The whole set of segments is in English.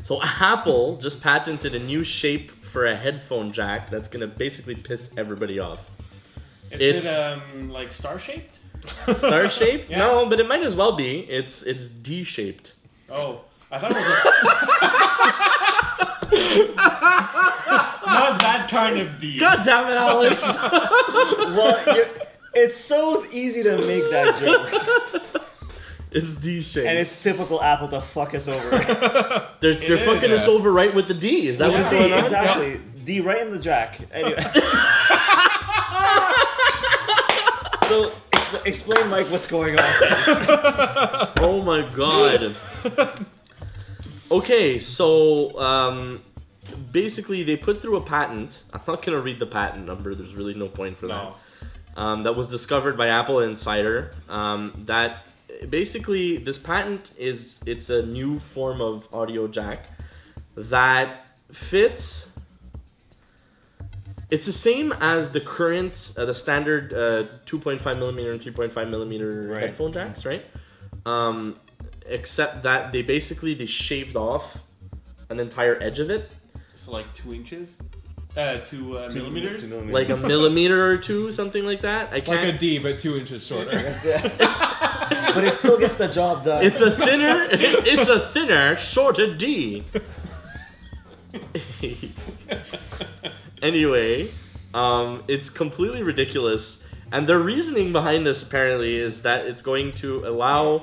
So Apple just patented a new shape for a headphone jack that's gonna basically piss everybody off. Is it like star-shaped? Star shaped? Yeah. No, but it might as well be. It's D shaped. Oh, I thought it was not that kind of D. God damn it, Alex! Well, it's so easy to make that joke. It's D shaped. And it's typical Apple to fuck us over. They're fucking us over right with the D. Is that what's going on? Exactly. D right in the jack. Anyway. So explain, Mike, what's going on. Oh my god. Okay, so basically they put through a patent. I'm not gonna read the patent number. There's really no point for that. That was discovered by Apple Insider. That basically this patent it's a new form of audio jack that fits. It's the same as the current, the standard 2.5 millimeter and 3.5 millimeter headphone jacks, right? Except that they shaved off an entire edge of it. So like 2 inches? 2 millimeters? 2 millimeters. Like a millimeter or two, something like that. It's like a D, but 2 inches shorter. But it still gets the job done. It's a thinner, shorter D. Anyway, it's completely ridiculous. And their reasoning behind this apparently is that it's going to allow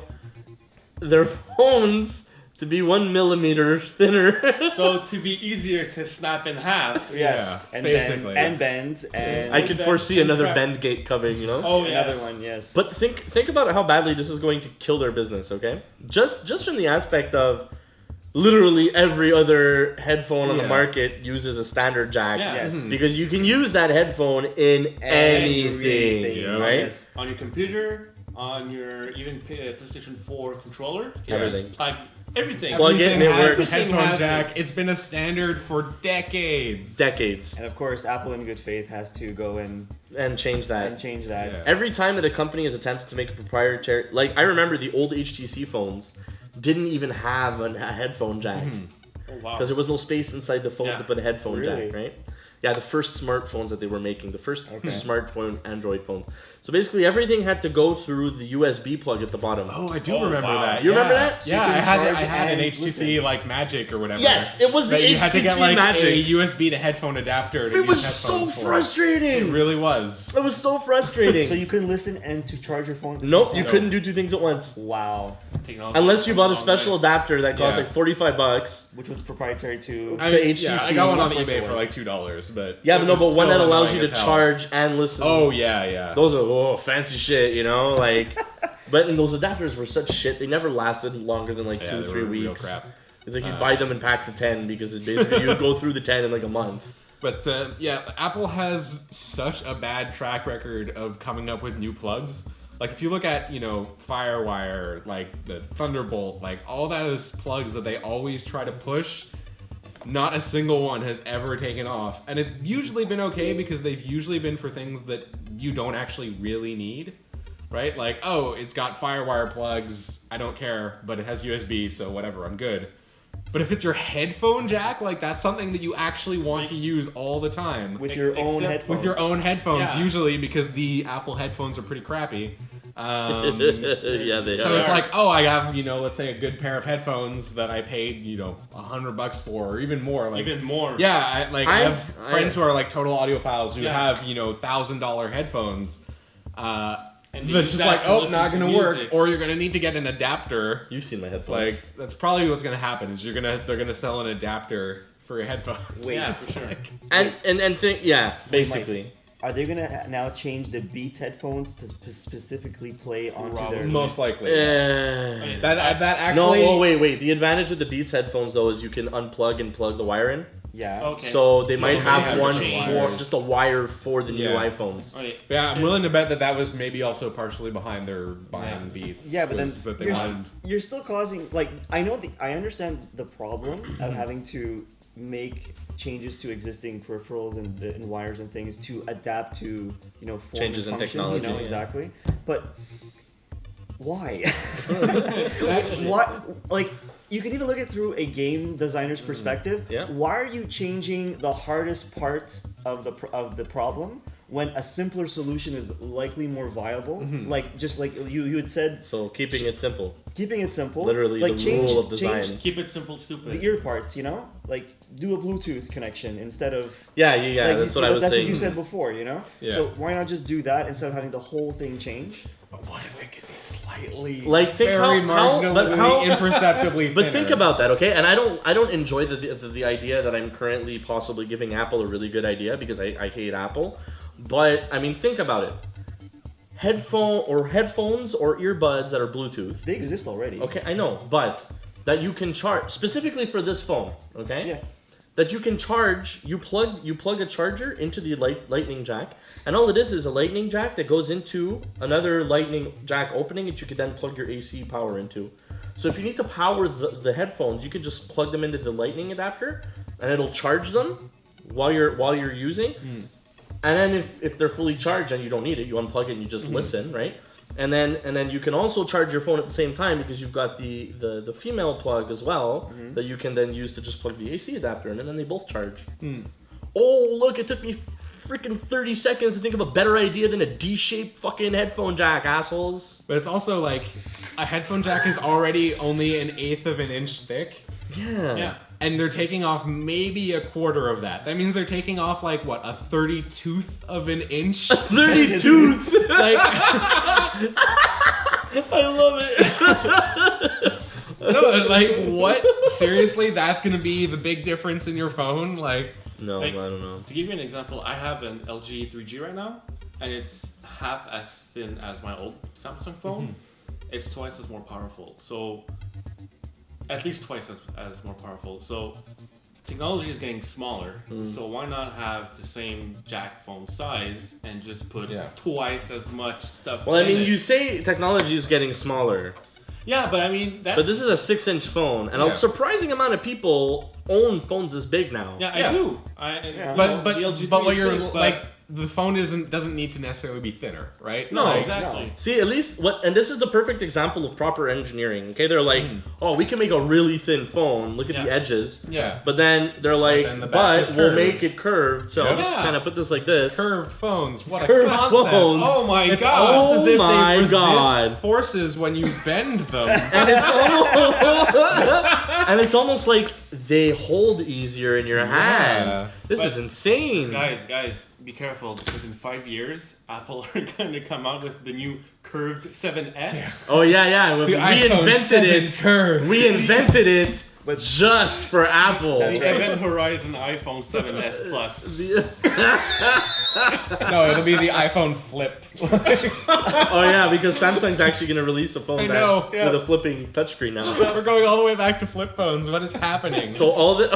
their phones to be 1 millimeter thinner. So to be easier to snap in half. Yes, Yeah, and basically. bend, and I could foresee another bend gate coming, you know? Oh, yeah. another one, yes. But think about how badly this is going to kill their business, okay? Just from the aspect of literally every other headphone on the market uses a standard jack. Yeah. Yes. Because you can use that headphone in anything, right? Yes. On your computer, on your even PlayStation 4 controller. Everything. Yes, type everything. Plug it and it Everything works. has a headphone has jack. It's been a standard for decades. Decades. And of course, Apple in good faith has to go and And change that. change that. Yeah. Every time that a company has attempted to make a proprietary... Like, I remember the old HTC phones didn't even have a headphone jack. Oh, wow. Because there was no space inside the phone Yeah. to put a headphone Really? jack, right? Yeah, the first smartphones that they were making, the first smartphone Android phones. So basically everything had to go through the USB plug at the bottom. Oh, I do Oh, remember wow. that. You yeah. remember that? So Yeah, you I can had charge an and HTC listen. like Magic or whatever. Yes, it was the that HTC you had to get like Magic. a USB to headphone adapter. To It was use so headphones for. frustrating. It really was. It was so frustrating. So you couldn't listen and to charge your phone at the Nope, same you time? couldn't do two things at once. Wow. Technology Unless you bought a long special way. adapter that cost Yeah. like $45. Which was proprietary to... I To mean, HTC, yeah, I got one on of course eBay it for was. like $2, but Yeah, it but no, was but one still that allows annoying you to as hell. charge and listen. Oh yeah. Those are fancy shit, you know? Like, but and those adapters were such shit. They never lasted longer than like Yeah, 2 or they 3 were real weeks. crap. It's like you buy them in packs of 10 because it's basically you go through the 10 in like a month. But yeah, Apple has such a bad track record of coming up with new plugs. Like if you look at, FireWire, like the Thunderbolt, like all those plugs that they always try to push, not a single one has ever taken off. And it's usually been okay because they've usually been for things that you don't actually really need, right? Like, oh, it's got FireWire plugs, I don't care, but it has USB, so whatever, I'm good. But if it's your headphone jack, like that's something that you actually want to use all the time. With your own Except- headphones. With your own headphones, Yeah. usually, because the Apple headphones are pretty crappy. Yeah, they So are. it's like, oh, I have, let's say a good pair of headphones that I paid, $100 for, or even more. Like, Even more. yeah, I have I- friends who are like total audiophiles who Yeah. have, $1,000 headphones. And they That's use just that like, to oh, listen not to gonna work, music. or you're gonna need to get an adapter. You've seen my headphones. Like, that's probably what's gonna happen. Is they're gonna sell an adapter for your headphones. Wait. Yeah, for sure. and think, yeah, basically. Are they gonna now change the Beats headphones to specifically play onto their... Most likely. Yes. That No, actually. wait. The advantage with the Beats headphones though is you can unplug and plug the wire in. Yeah. Okay. So they might they have have one different for wires. just a wire for the new Yeah. iPhones. Okay. Yeah, I'm willing to bet that was maybe also partially behind their buying Beats. Yeah, but then was that they you're, wanted. you're still causing... Like, I understand the problem of having to make changes to existing peripherals and wires and things to adapt to, form Changes in and function, technology, yeah. Exactly. But why? What? Like... you can even look at it through a game designer's perspective. Yeah. Why are you changing the hardest part of the problem when a simpler solution is likely more viable? Like just like you had said, So keeping it simple. keeping it simple. Literally like the rule of design. change Keep it simple, stupid. the ear parts, you know, like do a Bluetooth connection instead of. Yeah, Like, that's what I was That's saying. what you said before, you know. Yeah. So why not just do that instead of having the whole thing change? But what if it could be slightly, Like, think very how- marginally, but how- imperceptibly But thinner? think about that, okay? And I don't enjoy the idea that I'm currently possibly giving Apple a really good idea because I hate Apple. But I mean, think about it. Headphones or earbuds that are Bluetooth. They exist already. Okay, I know, but that you can charge specifically for this phone, okay? Yeah. That you can charge. You plug a charger into the lightning jack, and all it is a lightning jack that goes into another lightning jack opening that you could then plug your AC power into. So if you need to power the headphones, you could just plug them into the lightning adapter, and it'll charge them while you're using. And then if they're fully charged and you don't need it, you unplug it and you just listen, right? And then you can also charge your phone at the same time because you've got the female plug as well that you can then use to just plug the AC adapter in, and then they both charge. Oh, look, it took me freaking 30 seconds to think of a better idea than a D-shaped fucking headphone jack, assholes. But it's also like a headphone jack is already only 1/8 of an inch thick. Yeah. And they're taking off maybe 1/4 of that. That means they're taking off like what, a 32th of an inch? 32! Like, I love it. no, like what? Seriously, that's gonna be the big difference in your phone? Like, No, Like- I don't know. To give you an example, I have an LG 3G right now, and it's half as thin as my old Samsung phone. It's twice as more powerful. So, at least twice as more powerful. So, technology is getting smaller. So why not have the same jack phone size and just put twice as much stuff? Well, I in mean, it? you say technology is getting smaller, Yeah, but I mean that. but this is a 6-inch phone, and Yeah. a surprising amount of people own phones this big now. Yeah, Yeah. I do. but the LG what 3 is you're great, but- like, the phone doesn't need to necessarily be thinner, right? No, Like, exactly. See, at least and this is the perfect example of proper engineering. Okay, they're like, oh, we can make a really thin phone. Look at the Yeah. edges. Yeah. But then they're like, then the back is we'll curved. make it curved. So I'll just Yeah. kind of put this like this. Curved phones. What Curved a concept. phones. Oh my It's god! almost as Oh if my they resist God. forces when you bend them. And it's almost, and it's almost like they hold easier in your hand. This But- is insane. Guys, be careful because in 5 years, Apple are going to come out with the new curved 7S. Oh yeah. We The iPhone invented 7 it. curved. We invented it But- just for Apple. That's The right. Event Horizon iPhone 7S Plus. No, it'll be the iPhone Flip. Oh yeah, because Samsung's actually going to release a phone I know, that, yeah. with a flipping touchscreen now. We're going all the way back to flip phones. What is happening? So all the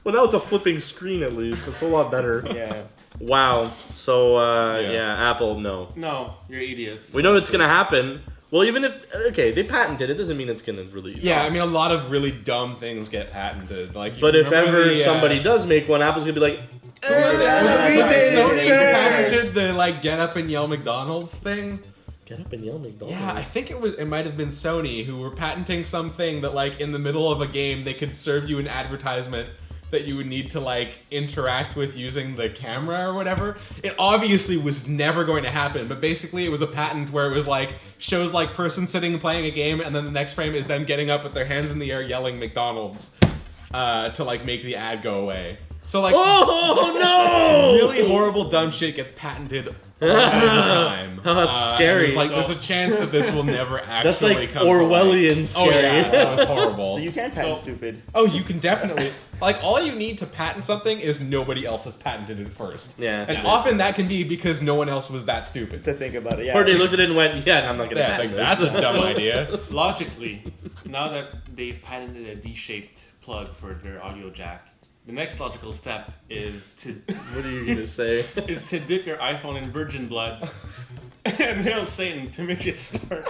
well, now it's a flipping screen at least. It's a lot better. Yeah. Wow. So Yeah. yeah, Apple, no. No, you're idiots. We know it's going to happen. Well, even if they patented it, doesn't mean it's going to release. yeah, I mean, a lot of really dumb things get patented. Like, you But if remember ever the, somebody does make one, Apple's gonna be like, was it Yeah. Sony who Yeah. patented the like get up and yell McDonald's thing? get up and yell McDonald's. Yeah, I think it might have been Sony who were patenting something that like in the middle of a game they could serve you an advertisement that you would need to like interact with using the camera or whatever. It obviously was never going to happen, but basically it was a patent where it was like shows like person sitting and playing a game and then the next frame is them getting up with their hands in the air yelling McDonald's to like make the ad go away. So like Oh no! really horrible dumb shit gets patented all the time. Oh, that's And scary. There's like there's a chance that this will never actually That's like come to light. Orwellian Oh scary. yeah, that was horrible. So you can't patent So- stupid. Oh, you can definitely like all you need to patent something is nobody else has patented it first. Yeah. And often that can be because no one else was that stupid. To think about it, yeah. Or they looked at it and went, yeah, I'm not gonna Yeah, patent like this. that's a dumb So- idea. Logically, now that they've patented a D-shaped plug for their audio jack, the next logical step is to What are you gonna say? dip your iPhone in virgin blood and hail Satan to make it start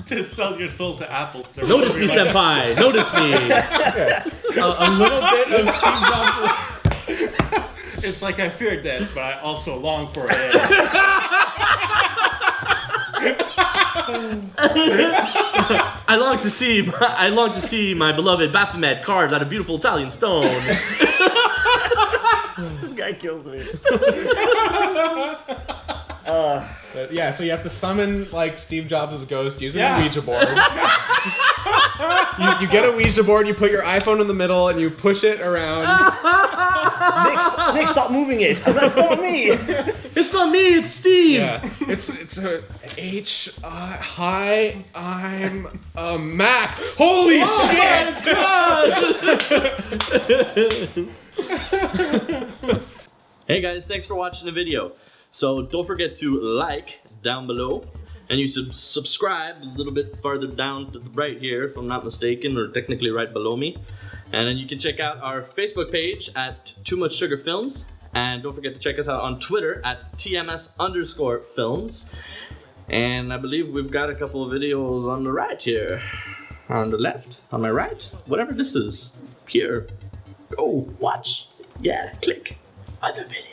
to sell your soul to Apple. Notice me, senpai. Notice me. Yes. A little bit of Steve Jobs. It's like I fear death, but I also long for it. I long to see my beloved Baphomet carved out of beautiful Italian stone. This guy kills me. But yeah, so you have to summon like Steve Jobs' ghost using a Ouija board. you get a Ouija board, you put your iPhone in the middle, and you push it around. Nick, stop moving it. That's not me. It's not me, it's Steve. Yeah, it's a hi, I'm a Mac. Holy shit! Hey guys, thanks for watching the video. So don't forget to like down below, and you subscribe a little bit farther down to the right here, if I'm not mistaken, or technically right below me. And then you can check out our Facebook page at Too Much Sugar Films, and don't forget to check us out on Twitter at TMS_films. And I believe we've got a couple of videos on the right here, on the left, on my right, whatever this is, here. Go watch, yeah, click other videos.